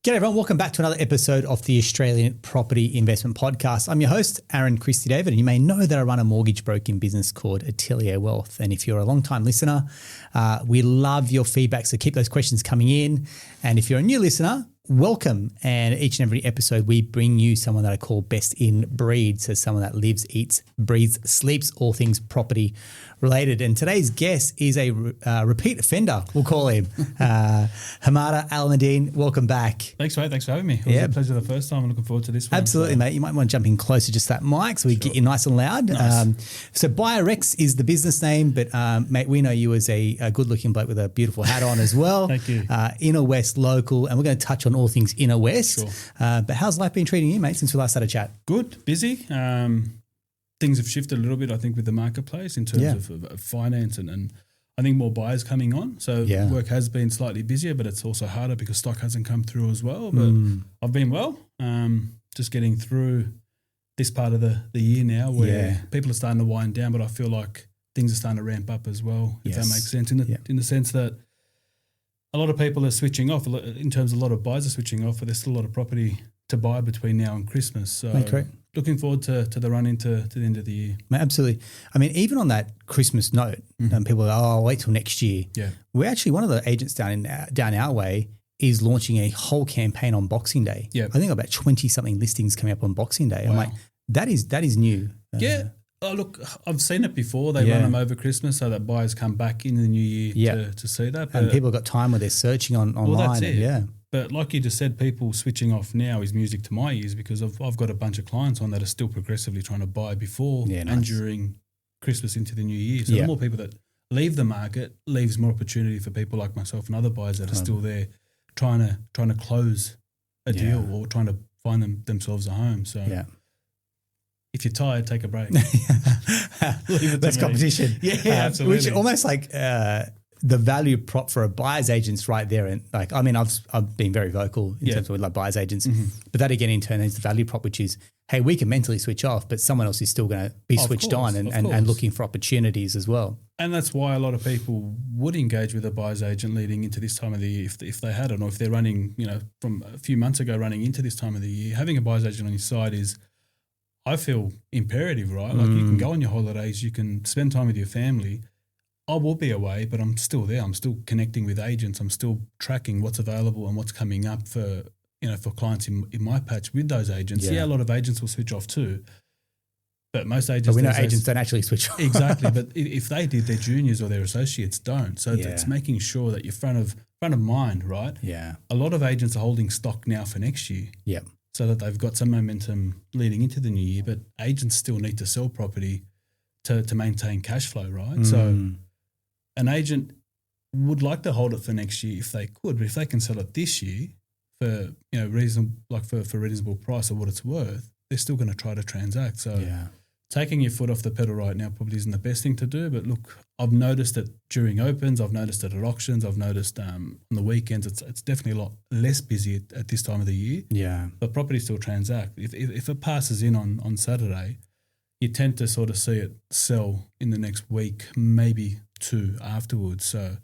G'day everyone, welcome back to another episode of the Australian Property Investment Podcast. I'm your host, Aaron Christie David, and you may know that I run a mortgage broking business called Atelier Wealth. And if you're a long-time listener, we love your feedback, so keep those questions coming in. And if you're a new listener, welcome. And each and every episode, we bring you someone that I call best in breed. So someone that lives, eats, breathes, sleeps, all things property related. And today's guest is a repeat offender, we'll call him. Hamada Alameddine, welcome back. Thanks, mate. Thanks for having me. It was a pleasure the first time. I'm looking forward to this one. Absolutely, mate. You might want to jump in closer just to that mic so we get you nice and loud. Nice. So BuyerX is the business name, but mate, we know you as a good-looking bloke with a beautiful hat on as well. Thank you. Inner West local, and we're going to touch on all things Inner West. Sure. But how's life been treating you, mate, since we last had a chat? Good, busy. Things have shifted a little bit, I think, with the marketplace in terms of finance and I think more buyers coming on. So work has been slightly busier, but it's also harder because stock hasn't come through as well. But I've been well, just getting through this part of the year now where people are starting to wind down, but I feel like things are starting to ramp up as well, if that makes sense, in the sense that a lot of people are switching off, in terms of a lot of buyers are switching off, but there's still a lot of property to buy between now and Christmas. So looking forward to the run into the end of the year. Absolutely. I mean, even on that Christmas note, people are, I'll wait till next year. Yeah. We're actually, one of the agents down our way is launching a whole campaign on Boxing Day. Yeah. I think about 20-something listings coming up on Boxing Day. Wow. I'm like, that is new. Oh, look, I've seen it before. They run them over Christmas so that buyers come back in the new year to see that. But and people have got time where they're searching online. Well, that's it. But like you just said, people switching off now is music to my ears because I've got a bunch of clients on that are still progressively trying to buy before and during Christmas into the new year. So the more people that leave the market leaves more opportunity for people like myself and other buyers that are still there trying to close a deal or trying to find themselves a home. So if you're tired, take a break. That's competition. Absolutely. Which almost like the value prop for a buyer's agent's right there. And like, I mean, I've been very vocal in terms of we love buyer's agents, but that again in turn is the value prop, which is, hey, we can mentally switch off, but someone else is still going to be switched on and looking for opportunities as well. And that's why a lot of people would engage with a buyer's agent leading into this time of the year if they hadn't, or if they're running, from a few months ago running into this time of the year. Having a buyer's agent on your side is, I feel, imperative, right? Like you can go on your holidays, you can spend time with your family. I will be away, but I'm still there. I'm still connecting with agents. I'm still tracking what's available and what's coming up for clients in my patch with those agents. Yeah, a lot of agents will switch off too, but most agents. But we know agents don't actually switch off. Exactly, but if they did, their juniors or their associates don't. So it's making sure that you're front of mind, right? Yeah. A lot of agents are holding stock now for next year. Yeah. So that they've got some momentum leading into the new year, but agents still need to sell property to maintain cash flow, right? So an agent would like to hold it for next year if they could, but if they can sell it this year for for reasonable price of what it's worth, they're still going to try to transact. So taking your foot off the pedal right now probably isn't the best thing to do. But look, I've noticed it during opens, I've noticed it at auctions, I've noticed on the weekends it's definitely a lot less busy at this time of the year. Yeah, but property still transact. If it passes in on Saturday, you tend to sort of see it sell in the next week, maybe two afterwards. So,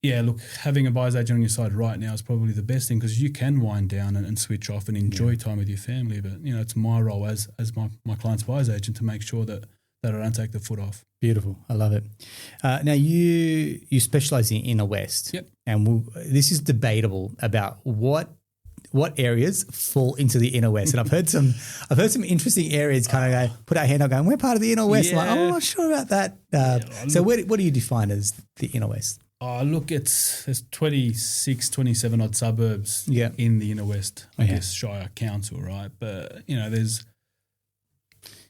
look, having a buyer's agent on your side right now is probably the best thing because you can wind down and switch off and enjoy time with your family. But, it's my role as my client's buyer's agent to make sure that I don't take the foot off. Beautiful. I love it. Now, you specialise in Inner West. Yep. And this is debatable about what areas fall into the Inner West. And I've heard some interesting areas kind of put our hand up going, we're part of the Inner West. Yeah. I'm like, I'm not sure about that. So what do you define as the Inner West? Look, there's 26, 27 odd suburbs in the Inner West, I guess, Shire Council, right? But, there's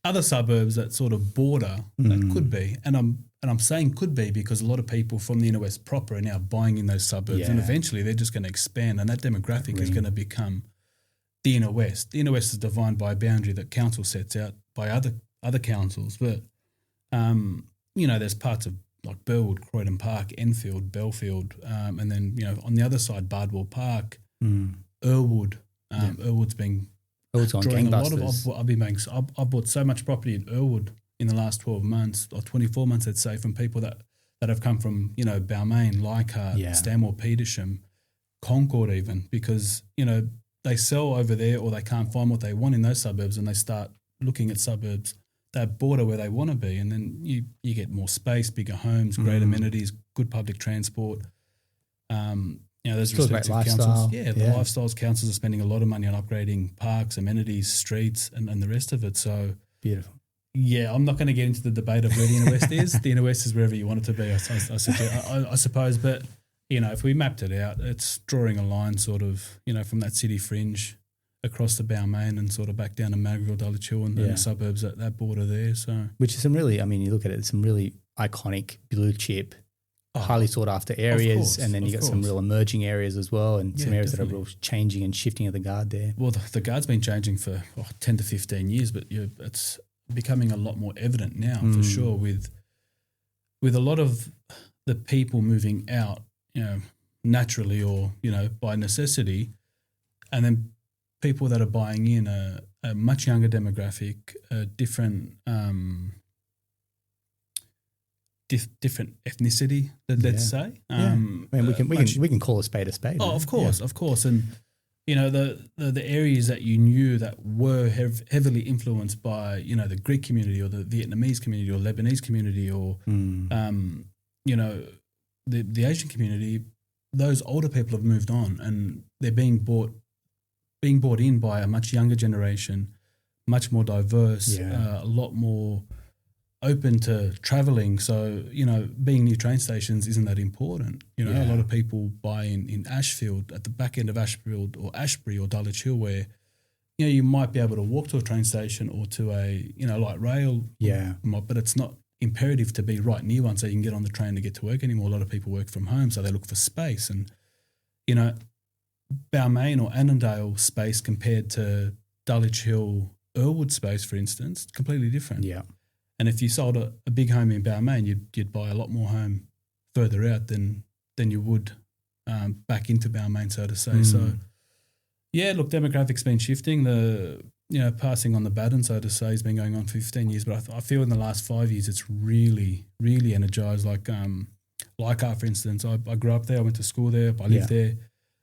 other suburbs that sort of border that could be. And I'm saying could be because a lot of people from the Inner West proper are now buying in those suburbs and eventually they're just going to expand and that demographic is going to become the Inner West. The Inner West is defined by a boundary that council sets out by other councils. But, there's parts of like Burwood, Croydon Park, Enfield, Belfield, and then, on the other side, Bardwell Park, Earlwood. Earlwood's been drawing a lot of, I've bought so much property in Earlwood in the last 12 months or 24 months, I'd say, from people that have come from, Balmain, Leichhardt, Stanmore, Petersham, Concord even, because, they sell over there or they can't find what they want in those suburbs, and they start looking at suburbs that border where they want to be, and then you get more space, bigger homes, great amenities, good public transport. Those respective councils. The lifestyles councils are spending a lot of money on upgrading parks, amenities, streets, and the rest of it. So beautiful. Yeah, I'm not going to get into the debate of where the inner west is. The inner west is wherever you want it to be, I suppose. But if we mapped it out, it's drawing a line sort of, from that city fringe across the Balmain and sort of back down to Margaret, Dulwich Hill and the suburbs at that border there. So, which is some really, you look at it, some really iconic blue chip, highly sought after areas, and then you got some real emerging areas as well, and some areas that are real changing and shifting of the guard there. Well, the guard's been changing for 10 to 15 years, but it's becoming a lot more evident now for sure with a lot of the people moving out, naturally or, by necessity, and then people that are buying in a much younger demographic, a different different ethnicity, let's say. We can call a spade a spade. Oh, of course. And, the areas that you knew that were heavily influenced by, the Greek community or the Vietnamese community or Lebanese community or, the Asian community, those older people have moved on and they're being bought in by a much younger generation, much more diverse, a lot more open to travelling. So, being near train stations isn't that important. A lot of people buy in Ashfield, at the back end of Ashfield or Ashbury or Dulwich Hill, where, you might be able to walk to a train station or to a, light rail. Yeah. But it's not imperative to be right near one so you can get on the train to get to work anymore. A lot of people work from home, so they look for space. And, Balmain or Annandale space compared to Dulwich Hill, Earlwood space, for instance, completely different. Yeah. And if you sold a big home in Balmain, you'd buy a lot more home further out than you would back into Balmain, so to say. So, look, demographics been shifting. The passing on the baton, so to say, has been going on for 15 years. But I feel in the last 5 years it's really, really energised. Leichhardt, for instance, I grew up there. I went to school there. I live there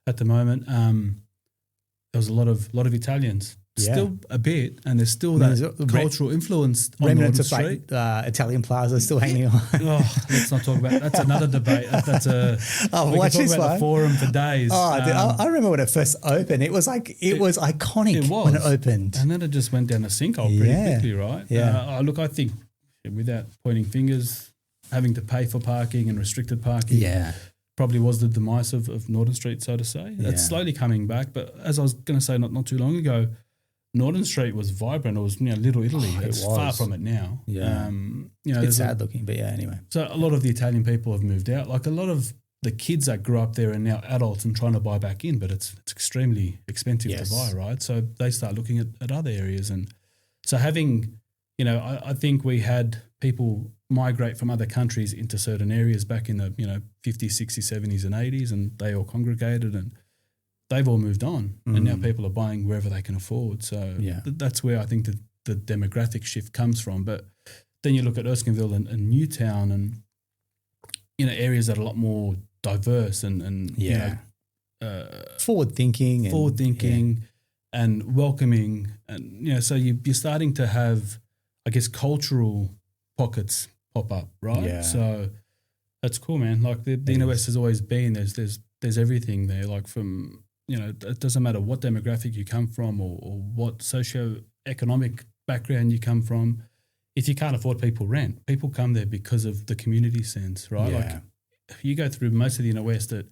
at the moment. There was a lot of Italians. Still a bit, and there's still that cultural influence on remnants of Street. Italian Plaza still hanging on. Let's not talk about that's another debate. We can talk about the Forum for days. I remember when it first opened. It was iconic when it opened, and then it just went down a sinkhole pretty quickly, right? Yeah. Look, I think without pointing fingers, having to pay for parking and restricted parking, probably was the demise of Norton Street, so to say. That's slowly coming back, but as I was going to say not too long ago, Norton Street was vibrant. It was Little Italy. It's far from it now. Yeah, it's sad looking, but anyway. So a lot of the Italian people have moved out. Like a lot of the kids that grew up there are now adults and trying to buy back in, but it's extremely expensive to buy, right? So they start looking at other areas. And so having, I think we had people migrate from other countries into certain areas back in the, 50s, 60s, 70s and 80s, and they all congregated and they've all moved on, and now people are buying wherever they can afford. So that's where I think the demographic shift comes from. But then you look at Erskineville and Newtown and, areas that are a lot more diverse and forward-thinking and welcoming. And, so you're starting to have, I guess, cultural pockets pop up, right? Yeah. So that's cool, man. Like the inner west has always been, there's everything there, like from, it doesn't matter what demographic you come from or what socio-economic background you come from. If you can't afford people come there because of the community sense, right? Yeah. Like you go through most of the inner west at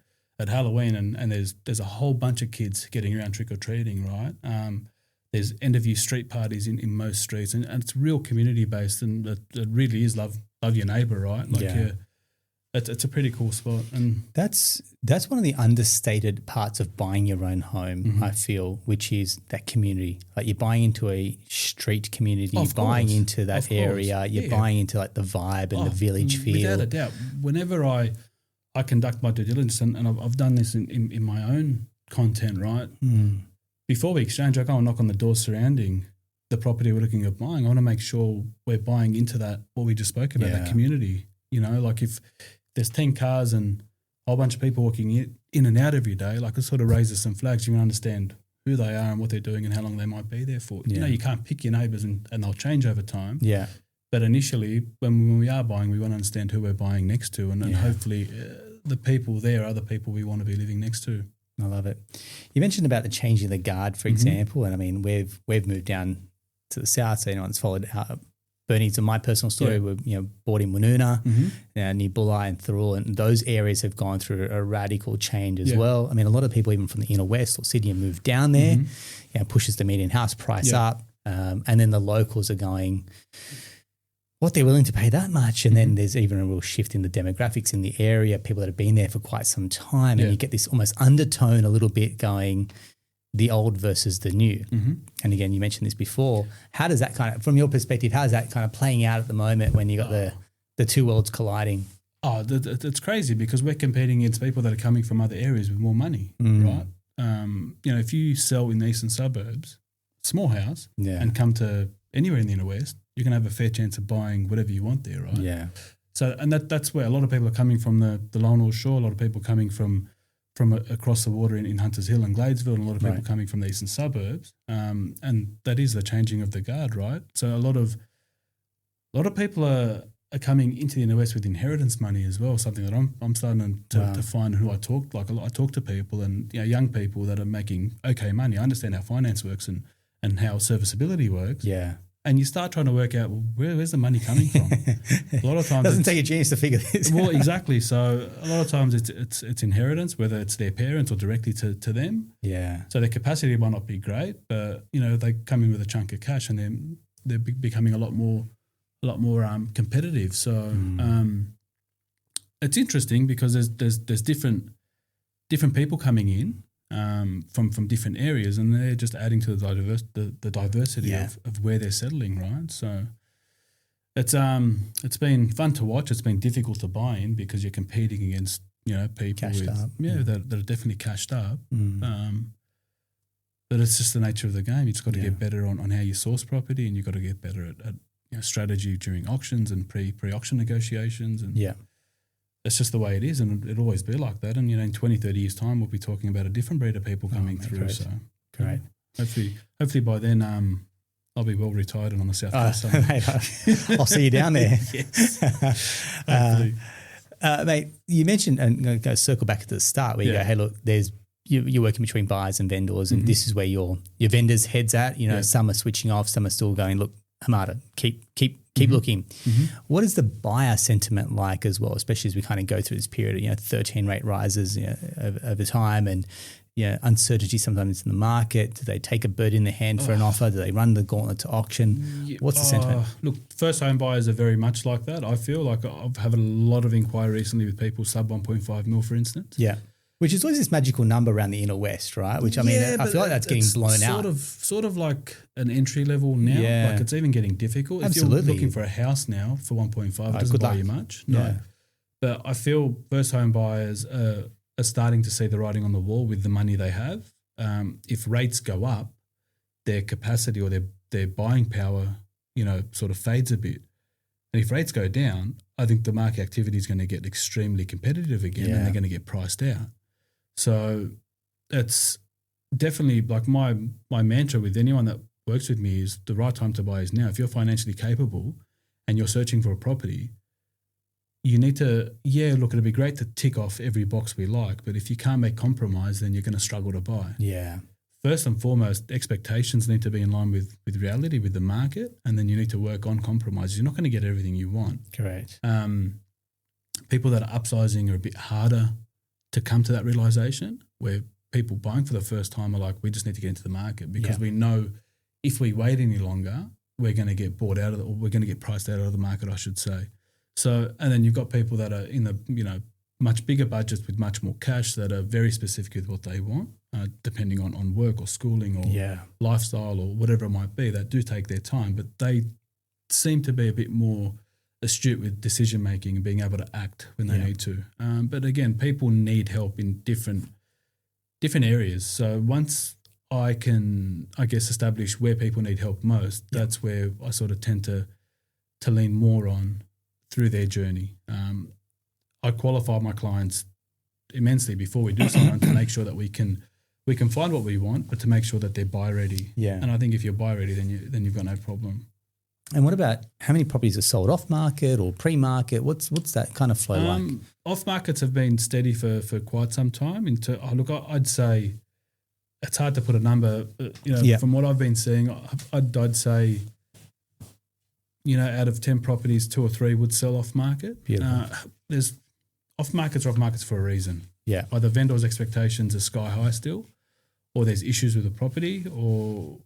Halloween and there's a whole bunch of kids getting around trick-or-treating, right? There's end-of-year street parties in most streets and it's real community-based and it really is love your neighbour, right? Like it's a pretty cool spot. And that's one of the understated parts of buying your own home, I feel, which is that community. Like you're buying into a street community, you're buying into that area, you're buying into like the vibe and the village feel. Without a doubt. Whenever I conduct my due diligence and I've done this in my own content, right? Before we exchange, I go and knock on the doors surrounding the property we're looking at buying. I want to make sure we're buying into that, what we just spoke about, that community. Like if there's 10 cars and a whole bunch of people walking in and out every day, like it sort of raises some flags. You can understand who they are and what they're doing and how long they might be there for. Yeah. You know, you can't pick your neighbours and they'll change over time. Yeah. But initially, when we are buying, we want to understand who we're buying next to, and hopefully the people there are the people we want to be living next to. I love it. You mentioned about the changing the guard, for example, and I mean we've moved down to the south, so anyone that's followed Bernie, to my personal story, we bought in Woonona, near Bulli and Thurul, and those areas have gone through a radical change as well. I mean, a lot of people even from the inner west or Sydney have moved down there, pushes the median house price up, and then the locals are going, what they're willing to pay that much, and then there's even a real shift in the demographics in the area, people that have been there for quite some time, and you get this almost undertone a little bit going, the old versus the new. And again, you mentioned this before. How does that kind of, from your perspective, how is that kind of playing out at the moment when you got the two worlds colliding? Oh, it's crazy because we're competing against people that are coming from other areas with more money, right? If you sell in the eastern suburbs, small house, and come to anywhere in the inner west, you can have a fair chance of buying whatever you want there, right? Yeah. So, and that's where a lot of people are coming from the Lower North Shore, a lot of people coming from across the water in Hunters Hill and Gladesville, and a lot of people coming from the eastern suburbs. And that is the changing of the guard, right? So a lot of people are coming into the inner west with inheritance money as well, something that I'm starting to find who I talk to people and young people that are making okay money. I understand how finance works and how serviceability works. Yeah. And you start trying to work out, well, where's the money coming from? A lot of times, it doesn't take a genius to figure this out. Well, exactly. So a lot of times it's inheritance, whether it's their parents or directly to them. Yeah. So their capacity might not be great, but they come in with a chunk of cash, and then they're becoming a lot more competitive. So it's interesting because there's different people coming in. From different areas, and they're just adding to the diversity of where they're settling, right? So it's been fun to watch. It's been difficult to buy in because you're competing against people that are definitely cashed up. But it's just the nature of the game. You just got to get better on how you source property, and you've got to get better at strategy during auctions and pre-auction negotiations, and it's just the way it is, and it'll always be like that. And, in 20, 30 years' time, we'll be talking about a different breed of people coming through. Great. So great. Hopefully by then I'll be well retired and on the south coast. Mate, I'll see you down there. Hopefully. Mate, you mentioned, and I'm going to circle back to the start where you go, hey, look, you're working between buyers and vendors, and this is where your vendors' heads at. Some are switching off, some are still going, look, Hamada, keep looking. What is the buyer sentiment like as well, especially as we kind of go through this period, 13 rate rises over time, and uncertainty sometimes in the market? Do they take a bird in the hand for an offer? Do they run the gauntlet to auction? What's the sentiment? Look, first home buyers are very much like that. I feel like I've had a lot of inquiry recently with people sub 1.5 mil, for instance. Yeah. Which is always this magical number around the inner west, right? Which I mean, I feel like that's getting blown out. Sort of like an entry level now. Yeah. Like it's even getting difficult. Absolutely. If you're looking for a house now for 1.5, it doesn't buy you much. No. Yeah. But I feel first home buyers are starting to see the writing on the wall with the money they have. If rates go up, their capacity or their buying power, sort of fades a bit. And if rates go down, I think the market activity is going to get extremely competitive again, and they're going to get priced out. So it's definitely like my mantra with anyone that works with me is the right time to buy is now. If you're financially capable and you're searching for a property, you need to, look, it'd be great to tick off every box we like, but if you can't make compromise, then you're going to struggle to buy. Yeah. First and foremost, expectations need to be in line with reality, with the market, and then you need to work on compromises. You're not going to get everything you want. Correct. People that are upsizing are a bit harder to come to that realization, where people buying for the first time are like, we just need to get into the market because we know if we wait any longer, we're going to get bought out of or we're going to get priced out of the market, I should say. So, and then you've got people that are in the, much bigger budgets with much more cash that are very specific with what they want, depending on work or schooling or lifestyle or whatever it might be, that do take their time, but they seem to be a bit more astute with decision making and being able to act when they need to. But again, people need help in different areas. So once I can, establish where people need help most, that's where I sort of tend to lean more on through their journey. I qualify my clients immensely before we do something to make sure that we can find what we want, but to make sure that they're buy ready. Yeah. And I think if you're buy ready, then you've got no problem. And what about how many properties are sold off market or pre-market? What's that kind of flow like? Off markets have been steady for quite some time. I'd say it's hard to put a number. From what I've been seeing, I'd say, out of 10 properties, 2 or 3 would sell off market. There's off markets are off markets for a reason. Yeah. Either vendors' expectations are sky high still, or there's issues with the property, or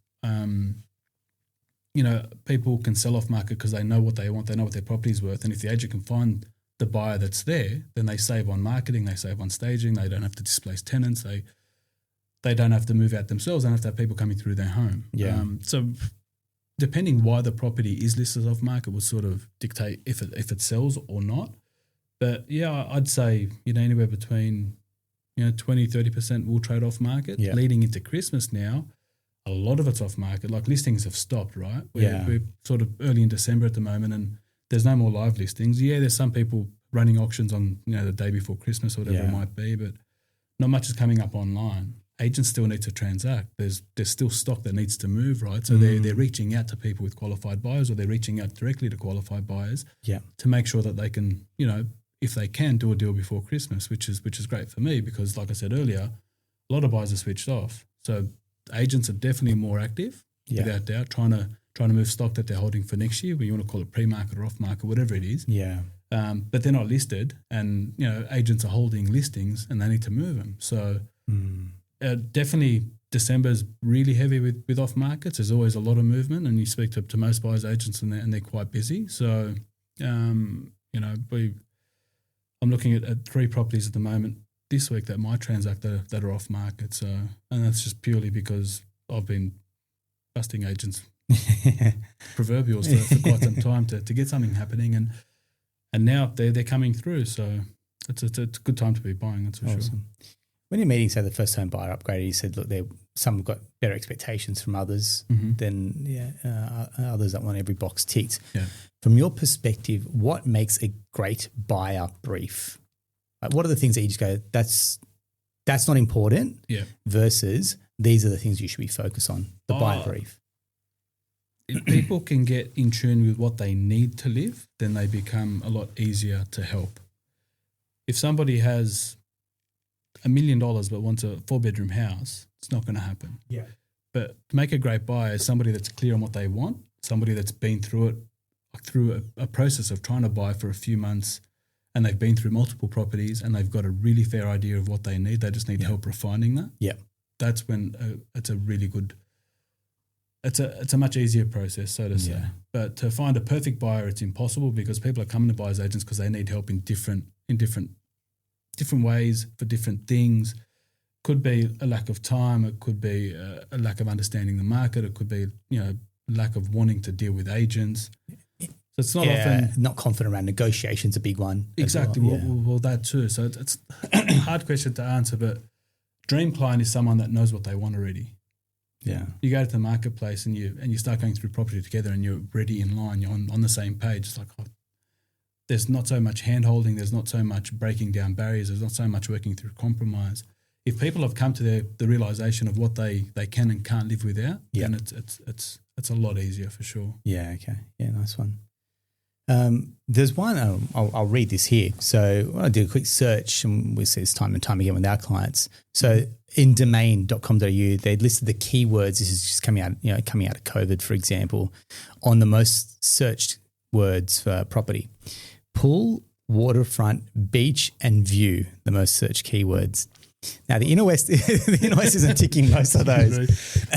people can sell off market because they know what they want, they know what their property's worth, and if the agent can find the buyer that's there, then they save on marketing, they save on staging, they don't have to displace tenants, they don't have to move out themselves, they don't have to have people coming through their home. Yeah. So depending why the property is listed off market will sort of dictate if it sells or not. But yeah, I'd say anywhere between 20-30% will trade off market. Yeah. Leading into Christmas now, a lot of it's off market. Like listings have stopped, right? We're sort of early in December at the moment, and there's no more live listings. Yeah, there's some people running auctions on the day before Christmas or whatever it might be, but not much is coming up online. Agents still need to transact. There's still stock that needs to move, right? So they're reaching out to people with qualified buyers, or they're reaching out directly to qualified buyers to make sure that they can, if they can, do a deal before Christmas, which is great for me because, like I said earlier, a lot of buyers are switched off. So agents are definitely more active, without doubt, trying to move stock that they're holding for next year, whether you want to call it pre-market or off-market, whatever it is. Yeah. But they're not listed, and agents are holding listings and they need to move them. So definitely December's really heavy with off markets. There's always a lot of movement, and you speak to most buyers agents and they're quite busy. So I'm looking at 3 properties at the moment this week that might transact that are off market. So, and that's just purely because I've been busting agents proverbials for quite some time to get something happening, and now they're coming through. So it's a good time to be buying. That's for sure. When you're meeting, say, the first home buyer upgrader, you said, look, some have got better expectations from others than others that want every box ticked. Yeah. From your perspective, what makes a great buyer brief? Like, what are the things that you just go, that's not important, versus these are the things you should be focused on, the buyer brief? If people can get in tune with what they need to live, then they become a lot easier to help. If somebody has $1 million but wants a 4-bedroom house, it's not going to happen. Yeah. But to make a great buyer is somebody that's clear on what they want, somebody that's been through a process of trying to buy for a few months, and they've been through multiple properties and they've got a really fair idea of what they need. They just need help refining that. Yeah. That's when it's a really good, it's a much easier process, so to say. But to find a perfect buyer, it's impossible because people are coming to buyers agents because they need help in different ways for different things. Could be a lack of time. It could be a lack of understanding the market. It could be, lack of wanting to deal with agents. So it's not often not confident around negotiations. A big one. Exactly. Well, that too. So it's a hard question to answer, but dream client is someone that knows what they want already. Yeah. You go to the marketplace and you start going through property together and you're already in line. You're on the same page. It's like, there's not so much hand-holding. There's not so much breaking down barriers. There's not so much working through compromise. If people have come to the realization of what they can and can't live without, then it's a lot easier for sure. Yeah, okay. Yeah, nice one. There's one, I'll read this here. So I did a quick search, and we see this time and time again with our clients. So in domain.com.au, they listed the keywords. This is just coming out of COVID, for example, on the most searched words for property. Pool, waterfront, beach, and view, the most searched keywords. Now, the Inner West isn't ticking most of those.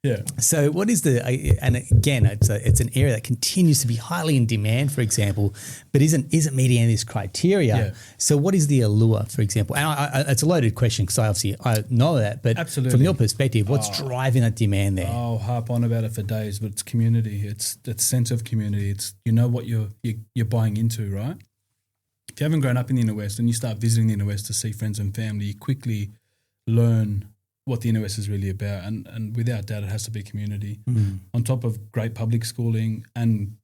Yeah. So what is and again, it's an area that continues to be highly in demand, for example, but isn't meeting any of this criteria. Yeah. So what is the allure, for example? And it's a loaded question because I know that, but absolutely, from your perspective, what's driving that demand there? I'll harp on about it for days, but it's community. It's sense of community. It's what you're buying into, right? If you haven't grown up in the Inner West and you start visiting the Inner West to see friends and family, you quickly learn what the Inner West is really about, and without doubt, it has to be community. On top of great public schooling and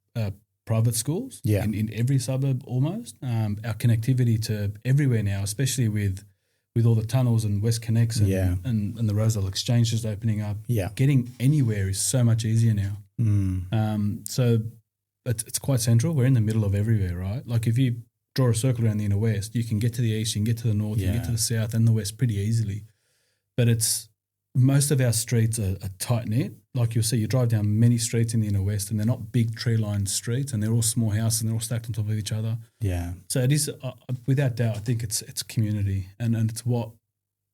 private schools in every suburb almost. Our connectivity to everywhere now, especially with all the tunnels and West Connects and the Roselle exchanges opening up, getting anywhere is so much easier now. So it's quite central. We're in the middle of everywhere, right? Like if you draw a circle around the inner west, you can get to the east, you can get to the north, you can get to the south and the west pretty easily. But most of our streets are tight-knit. Like you'll see, you drive down many streets in the inner west and they're not big tree-lined streets and they're all small houses and they're all stacked on top of each other. Yeah. So it is, without doubt, I think it's community and it's what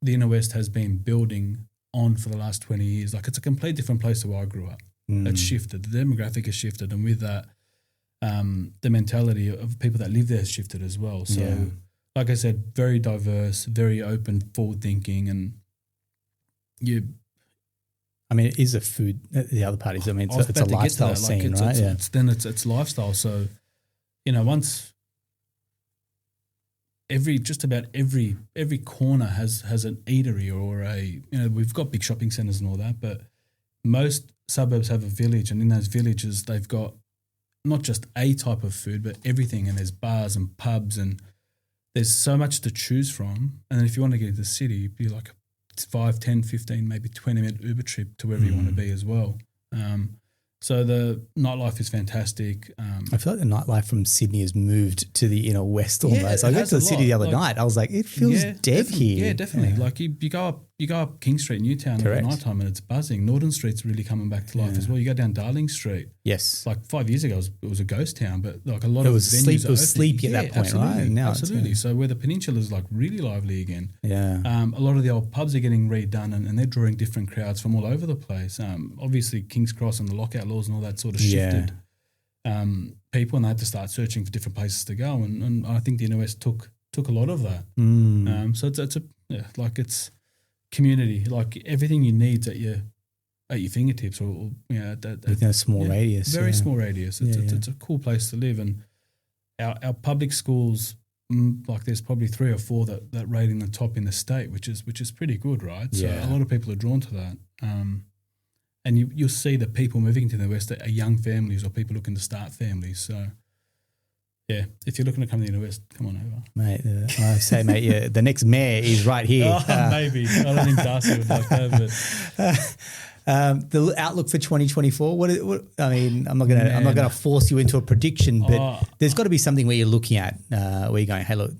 the inner west has been building on for the last 20 years. Like it's a complete different place to where I grew up. It's shifted. The demographic has shifted and with that, the mentality of people that live there has shifted as well. So like I said, very diverse, very open, forward-thinking and it is a food. The other part is, it's a lifestyle scene, right? It's lifestyle. So, once just about every corner has an eatery or we've got big shopping centres and all that, but most suburbs have a village, and in those villages they've got not just a type of food, but everything. And there's bars and pubs, and there's so much to choose from. And then if you want to get into the city, it'd be like 5, 10, 15, maybe 20-minute Uber trip to wherever you want to be as well. So the nightlife is fantastic. I feel like the nightlife from Sydney has moved to the inner west almost. I went to the city the other night. I was like, it feels dead here. Yeah, definitely. Yeah. Like you go up King Street, Newtown at night time and it's buzzing. Northern Street's really coming back to life as well. You go down Darling Street. Yes. Like 5 years ago, it was a ghost town, but like a lot of venues it was sleepy at that point, absolutely, right? Now absolutely. So where the peninsula is like really lively again. Yeah. A lot of the old pubs are getting redone and they're drawing different crowds from all over the place. Obviously King's Cross and the lockout laws and all that sort of shifted people, and they had to start searching for different places to go. And I think the inner west took a lot of that. So it's community, like everything you need at your fingertips, or within a small radius, very small radius. It's a cool place to live, and our public schools, like there's probably 3 or 4 that rate in the top in the state, which is pretty good, right? So a lot of people are drawn to that. And you'll see the people moving to the west are young families or people looking to start families. So, yeah, if you're looking to come to the inner west, come on over. Mate, I say, mate, the next mayor is right here. Maybe. I don't think Darcy would like that, but... the outlook for 2024, what I'm not gonna force you into a prediction, but there's got to be something where you're looking at where you're going, hey, look,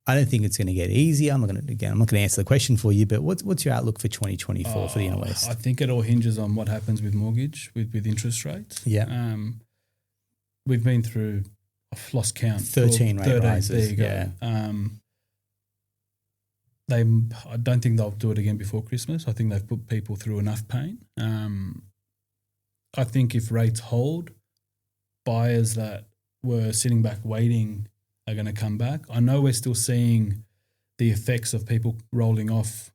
I don't think it's going to get easier. I'm not going to answer the question for you, but what's your outlook for 2024 for the inner west? I think it all hinges on what happens with mortgage, with interest rates. Yeah. We've been through, I've lost count, 13 rate rises. There you go. Yeah. I don't think they'll do it again before Christmas. I think they've put people through enough pain. I think if rates hold, buyers that were sitting back waiting are going to come back. I know we're still seeing the effects of people rolling off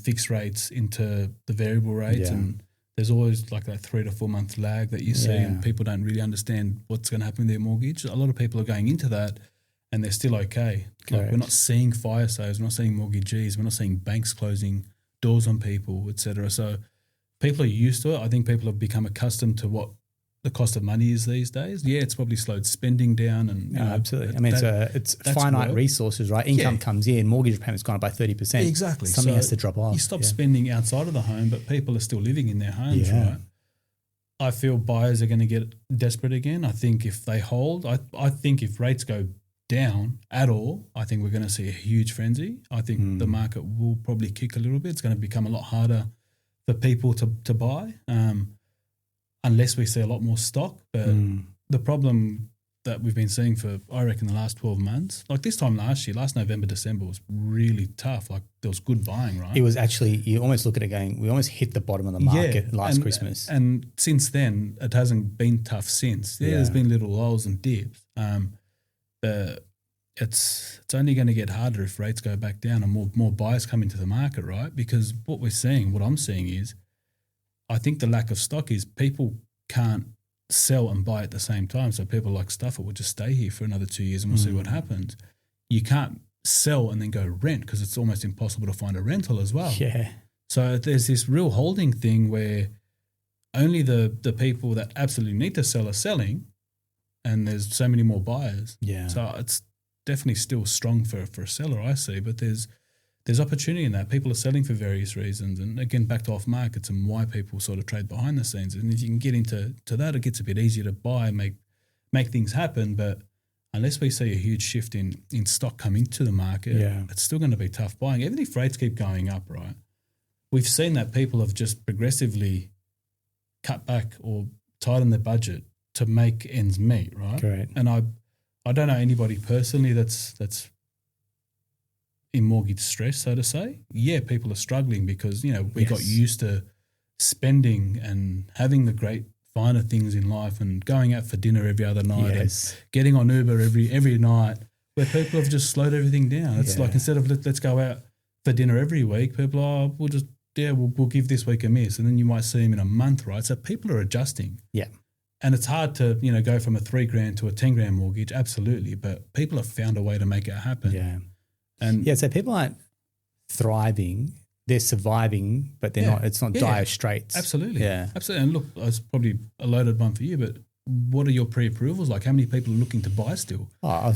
fixed rates into the variable rates, and there's always like that 3 to 4 month lag that you see, and people don't really understand what's going to happen with their mortgage. A lot of people are going into that and they're still okay. Like we're not seeing fire sales, we're not seeing mortgagees, we're not seeing banks closing doors on people, etc. So people are used to it. I think people have become accustomed to what the cost of money is these days. Yeah, it's probably slowed spending down, and absolutely. I mean, it's finite resources, right? Income comes in, mortgage payment's gone up by 30%. Exactly. Something has to drop off. You stop spending outside of the home, but people are still living in their homes, right? I feel buyers are going to get desperate again. I think if they hold, I think if rates go down at all, I think we're going to see a huge frenzy. I think the market will probably kick a little bit. It's going to become a lot harder for people to buy. Unless we see a lot more stock. But the problem that we've been seeing for, I reckon, the last 12 months, like this time last year, last November, December was really tough. Like there was good buying, right? It was actually, you almost look at it going, we almost hit the bottom of the market last Christmas. And since then, it hasn't been tough since. There's been little lulls and dips. But it's only going to get harder if rates go back down and more buyers come into the market, right? Because what I'm seeing is, I think the lack of stock is people can't sell and buy at the same time. So people like stuff it will just stay here for another 2 years and we'll see what happens. You can't sell and then go rent because it's almost impossible to find a rental as well. Yeah. So there's this real holding thing where only the people that absolutely need to sell are selling, and there's so many more buyers. Yeah. So it's definitely still strong for a seller, I see, but there's opportunity in that. People are selling for various reasons. And again, back to off markets and why people sort of trade behind the scenes. And if you can get into that, it gets a bit easier to buy and make things happen. But unless we see a huge shift in stock coming to the market, it's still going to be tough buying. Even if rates keep going up, right? We've seen that people have just progressively cut back or tightened their budget to make ends meet, right? Correct. And I don't know anybody personally that's in mortgage stress, so to say. Yeah, people are struggling because, we got used to spending and having the great finer things in life and going out for dinner every other night and getting on Uber every night, where people have just slowed everything down. It's like instead of let's go out for dinner every week, people we'll give this week a miss, and then you might see them in a month, right? So people are adjusting. Yeah. And it's hard to, go from a $3,000 to a $10,000 mortgage, absolutely, but people have found a way to make it happen. Yeah. And so people aren't thriving, they're surviving, but they're not, it's not dire straits. Absolutely. Yeah. Absolutely. And look, it's probably a loaded one for you, but what are your pre-approvals like? How many people are looking to buy still? Our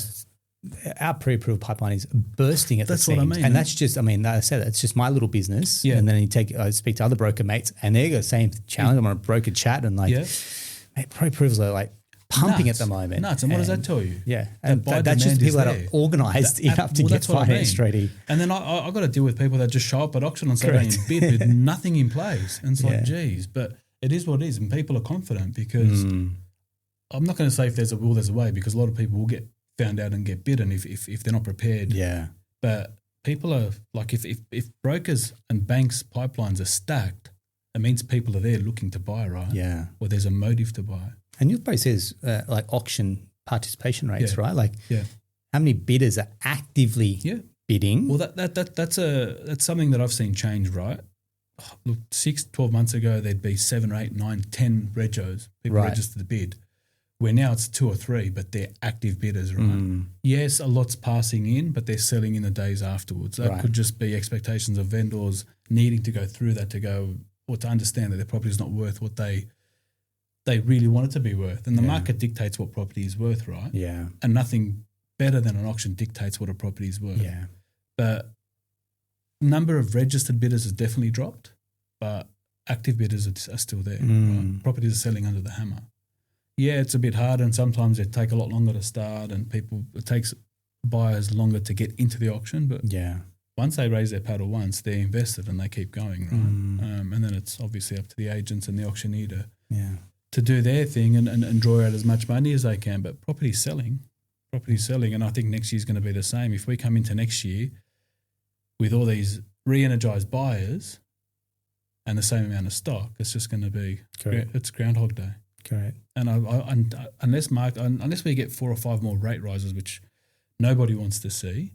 pre-approval pipeline is bursting at the seams. That's what I mean. And that's just, like I said, it's just my little business. Yeah. And then I speak to other broker mates and they're the same challenge. I'm on a broker chat and mate, pre-approvals are like pumping at the moment. Nuts. And what does that tell you? Yeah. And that's just people that are organised enough to get finance ready. And then I got to deal with people that just show up at auction on Saturday and bid with nothing in place. And it's like, geez, but it is what it is. And people are confident because I'm not going to say if there's a will, there's a way, because a lot of people will get found out and get bidden if they're not prepared. Yeah. But people are like, if brokers and banks' pipelines are stacked, it means people are there looking to buy, right? Yeah. Or there's a motive to buy. And your place says like auction participation rates, right? Like how many bidders are actively bidding? Well, that's something that I've seen change, right? Look, 12 months ago, there'd be 7, 8, 9, 10 regos, people register the bid, where now it's 2 or 3, but they're active bidders, right? Yes, a lot's passing in, but they're selling in the days afterwards. That could just be expectations of vendors needing to go through that to understand that their property is not worth what they really want it to be worth. And the market dictates what property is worth, right? Yeah. And nothing better than an auction dictates what a property is worth. Yeah. But number of registered bidders has definitely dropped, but active bidders are still there. Right? Properties are selling under the hammer. Yeah, it's a bit hard and sometimes they take a lot longer to start and it takes buyers longer to get into the auction. But once they raise their paddle once, they're invested and they keep going, right? And then it's obviously up to the agents and the auctioneer to do their thing and draw out as much money as they can. But property's selling, and I think next year's going to be the same. If we come into next year with all these re-energised buyers and the same amount of stock, it's just going to be it's Groundhog Day. Correct. And unless we get 4 or 5 more rate rises, which nobody wants to see,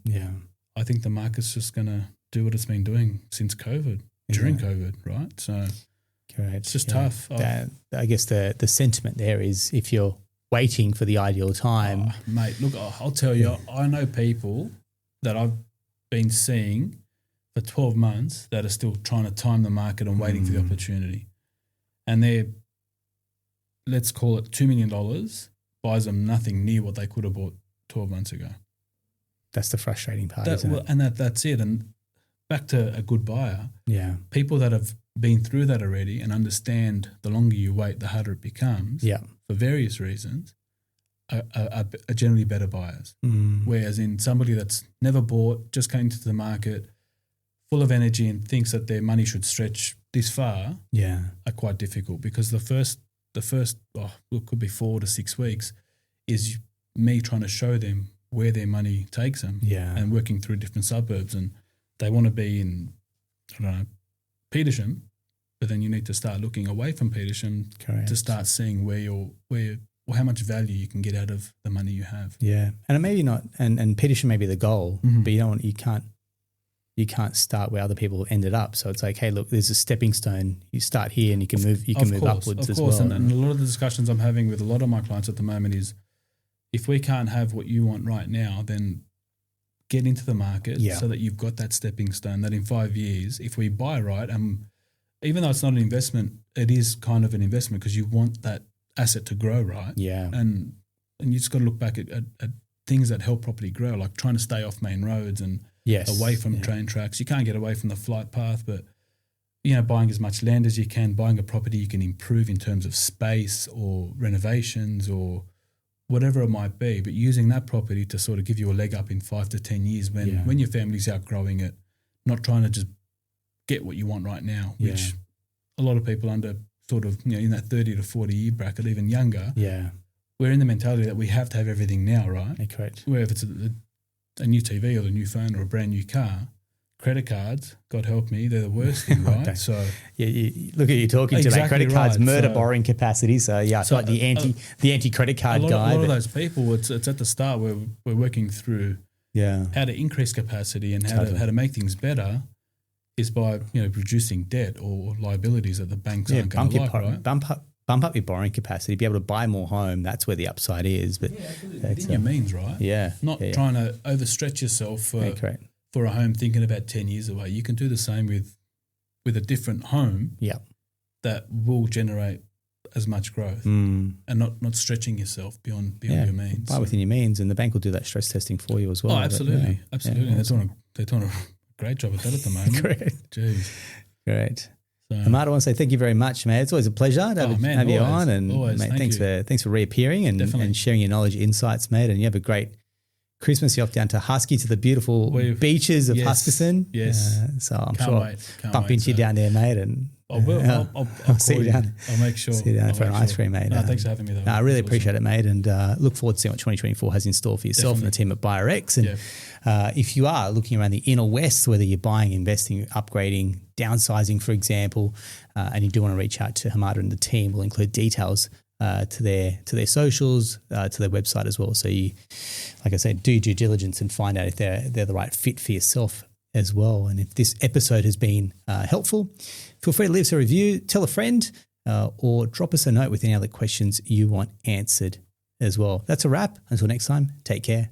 I think the market's just going to do what it's been doing since COVID, during COVID, right? So. Correct. It's just tough. I guess the sentiment there is if you're waiting for the ideal time. Mate, look, I'll tell you, I know people that I've been seeing for 12 months that are still trying to time the market and waiting for the opportunity. And they're, let's call it $2 million, buys them nothing near what they could have bought 12 months ago. That's the frustrating part, isn't it? And that's it. And back to a good buyer. Yeah. People that have been through that already and understand the longer you wait, the harder it becomes for various reasons, are generally better buyers. Whereas in somebody that's never bought, just came into the market, full of energy and thinks that their money should stretch this far, are quite difficult because the first it could be 4 to 6 weeks is me trying to show them where their money takes them and working through different suburbs. And they want to be in, I don't know, Petersham, but then you need to start looking away from Petersham to start seeing where how much value you can get out of the money you have. Yeah, and it maybe not, and Petersham may be the goal, but you can't start where other people ended up. So it's like, hey, look, there's a stepping stone. You start here, and you can move upwards as well. And a lot of the discussions I'm having with a lot of my clients at the moment is, if we can't have what you want right now, then get into the market so that you've got that stepping stone that in 5 years, if we buy right, even though it's not an investment, it is kind of an investment because you want that asset to grow, right? Yeah. And and you just got to look back at things that help property grow, like trying to stay off main roads and away from train tracks. You can't get away from the flight path, but buying as much land as you can, buying a property you can improve in terms of space or renovations or whatever it might be, but using that property to sort of give you a leg up in 5 to 10 years when your family's outgrowing it, not trying to just get what you want right now, which a lot of people under sort of, in that 30 to 40 year bracket, even younger, we're in the mentality that we have to have everything now, right? Yeah, correct. Whether it's a new TV or a new phone or a brand new car, credit cards, God help me, they're the worst thing, right? Okay. So look at you talking to that credit cards murder borrowing capacity. So I feel like the anti credit card guy. A lot of those people, it's at the start where we're working through how to increase capacity and how to make things better is by reducing debt or liabilities that the banks aren't going to like, right? Bump up your borrowing capacity, be able to buy more home. That's where the upside is. But within your means, right? Yeah. Not trying to overstretch yourself for a home thinking about 10 years away. You can do the same with a different home that will generate as much growth and not stretching yourself beyond your means. Buy within your means, and the bank will do that stress testing for you as well. Oh, absolutely. Absolutely. Yeah, awesome. They're doing a great job at that at the moment. Great. Jeez. Great. So, Hamada, I want to say thank you very much, man. It's always a pleasure to have you on, and mate, thanks for reappearing and sharing your knowledge, insights, mate. And you have a great Christmas. You're off down to Husky to the beautiful beaches of Huskisson. Yes. So I'm sure bump into you down there, mate. And I'll see you down. I'll make sure. See you down for an ice cream, mate. No, thanks for having me, though. I really appreciate it, mate, and look forward to seeing what 2024 has in store for yourself and the team at BuyerX. And if you are looking around the inner west, whether you're buying, investing, upgrading, downsizing, for example, and you do want to reach out to Hamada and the team, we'll include details to their socials, to their website as well. So you, like I said, do due diligence and find out if they're the right fit for yourself as well. And if this episode has been helpful, feel free to leave us a review, tell a friend, or drop us a note with any other questions you want answered as well. That's a wrap. Until next time, take care.